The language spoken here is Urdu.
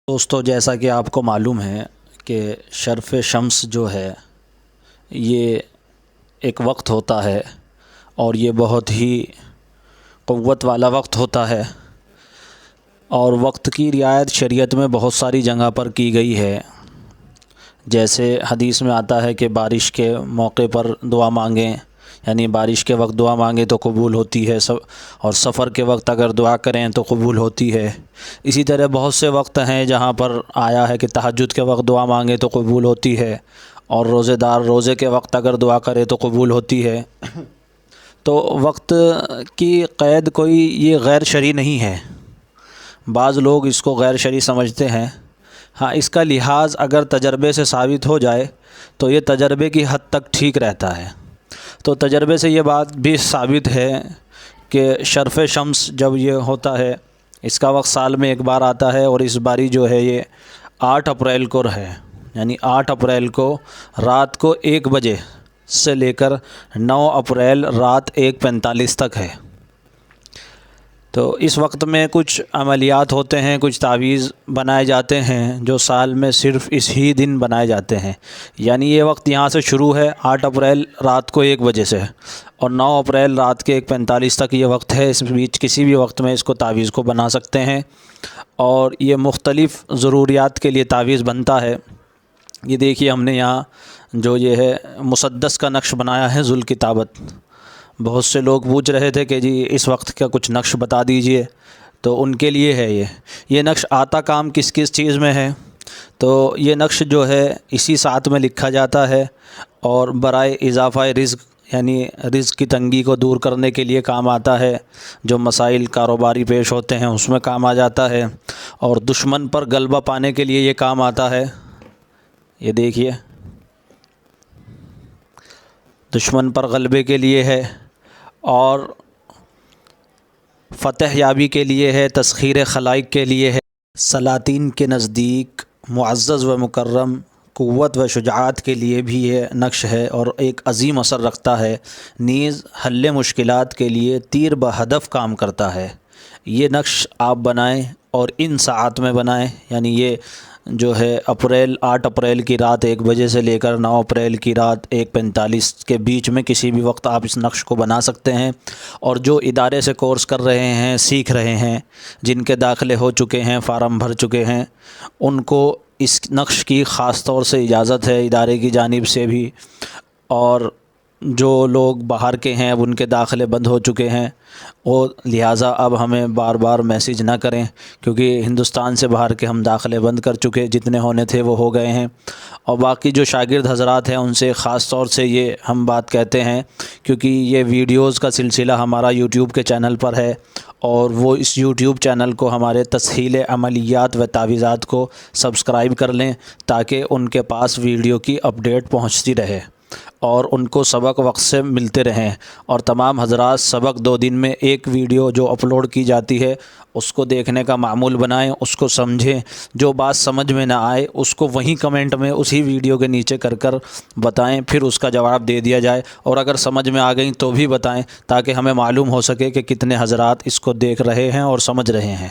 دوستو، جیسا کہ آپ کو معلوم ہے کہ شرف شمس جو ہے یہ ایک وقت ہوتا ہے اور یہ بہت ہی قوت والا وقت ہوتا ہے، اور وقت کی رعایت شریعت میں بہت ساری جگہ پر کی گئی ہے۔ جیسے حدیث میں آتا ہے کہ بارش کے موقع پر دعا مانگیں، یعنی بارش کے وقت دعا مانگیں تو قبول ہوتی ہے، اور سفر کے وقت اگر دعا کریں تو قبول ہوتی ہے۔ اسی طرح بہت سے وقت ہیں جہاں پر آیا ہے کہ تہجد کے وقت دعا مانگیں تو قبول ہوتی ہے، اور روزے دار روزے کے وقت اگر دعا کرے تو قبول ہوتی ہے۔ تو وقت کی قید کوئی یہ غیر شرعی نہیں ہے۔ بعض لوگ اس کو غیر شرعی سمجھتے ہیں۔ ہاں، اس کا لحاظ اگر تجربے سے ثابت ہو جائے تو یہ تجربے کی حد تک ٹھیک رہتا ہے۔ تو تجربے سے یہ بات بھی ثابت ہے کہ شرف شمس جب یہ ہوتا ہے، اس کا وقت سال میں ایک بار آتا ہے، اور اس باری جو ہے یہ 8 اپریل کو ہے، یعنی 8 اپریل کو رات کو 1 بجے سے لے کر 9 اپریل رات 1:45 تک ہے۔ تو اس وقت میں کچھ عملیات ہوتے ہیں، کچھ تعویذ بنائے جاتے ہیں جو سال میں صرف اس ہی دن بنائے جاتے ہیں۔ یعنی یہ وقت یہاں سے شروع ہے 8 اپریل رات کو 1 بجے سے، اور 9 اپریل رات کے 1:45 تک یہ وقت ہے۔ اس بیچ کسی بھی وقت میں اس کو تعویذ کو بنا سکتے ہیں، اور یہ مختلف ضروریات کے لیے تعویذ بنتا ہے۔ یہ دیکھیے، ہم نے یہاں جو یہ ہے مسدس کا نقش بنایا ہے، ذوالکتابت۔ بہت سے لوگ پوچھ رہے تھے کہ جی اس وقت کا کچھ نقش بتا دیجئے، تو ان کے لیے ہے یہ نقش آتا کام کس کس چیز میں ہے۔ تو یہ نقش جو ہے اسی ساتھ میں لکھا جاتا ہے، اور برائے اضافہ رزق، یعنی رزق کی تنگی کو دور کرنے کے لیے کام آتا ہے۔ جو مسائل کاروباری پیش ہوتے ہیں اس میں کام آ جاتا ہے، اور دشمن پر غلبہ پانے کے لیے یہ کام آتا ہے۔ یہ دیکھیے، دشمن پر غلبے کے لیے ہے، اور فتح یابی کے لیے ہے، تسخیر خلائق کے لیے ہے، سلاطین کے نزدیک معزز و مکرم، قوت و شجاعت کے لیے بھی یہ نقش ہے، اور ایک عظیم اثر رکھتا ہے۔ نیز حل مشکلات کے لیے تیر بہدف کام کرتا ہے۔ یہ نقش آپ بنائیں اور ان ساعات میں بنائیں، یعنی یہ جو ہے 8 اپریل کی رات 1 بجے سے لے کر 9 اپریل کی رات 1:45 کے بیچ میں کسی بھی وقت آپ اس نقش کو بنا سکتے ہیں۔ اور جو ادارے سے کورس کر رہے ہیں، سیکھ رہے ہیں، جن کے داخلے ہو چکے ہیں، فارم بھر چکے ہیں، ان کو اس نقش کی خاص طور سے اجازت ہے ادارے کی جانب سے بھی۔ اور جو لوگ باہر کے ہیں، اب ان کے داخلے بند ہو چکے ہیں، وہ لہٰذا اب ہمیں بار بار میسیج نہ کریں، کیونکہ ہندوستان سے باہر کے ہم داخلے بند کر چکے، جتنے ہونے تھے وہ ہو گئے ہیں۔ اور باقی جو شاگرد حضرات ہیں ان سے خاص طور سے یہ ہم بات کہتے ہیں، کیونکہ یہ ویڈیوز کا سلسلہ ہمارا یوٹیوب کے چینل پر ہے، اور وہ اس یوٹیوب چینل کو ہمارے تسہیل عملیات و تعویذات کو سبسکرائب کر لیں، تاکہ ان کے پاس ویڈیو کی اپڈیٹ پہنچتی رہے، اور ان کو سبق وقت سے ملتے رہیں۔ اور تمام حضرات سبق 2 دن میں ایک ویڈیو جو اپلوڈ کی جاتی ہے اس کو دیکھنے کا معمول بنائیں، اس کو سمجھیں۔ جو بات سمجھ میں نہ آئے اس کو وہیں کمنٹ میں اسی ویڈیو کے نیچے کر بتائیں، پھر اس کا جواب دے دیا جائے، اور اگر سمجھ میں آ گئیں تو بھی بتائیں، تاکہ ہمیں معلوم ہو سکے کہ کتنے حضرات اس کو دیکھ رہے ہیں اور سمجھ رہے ہیں۔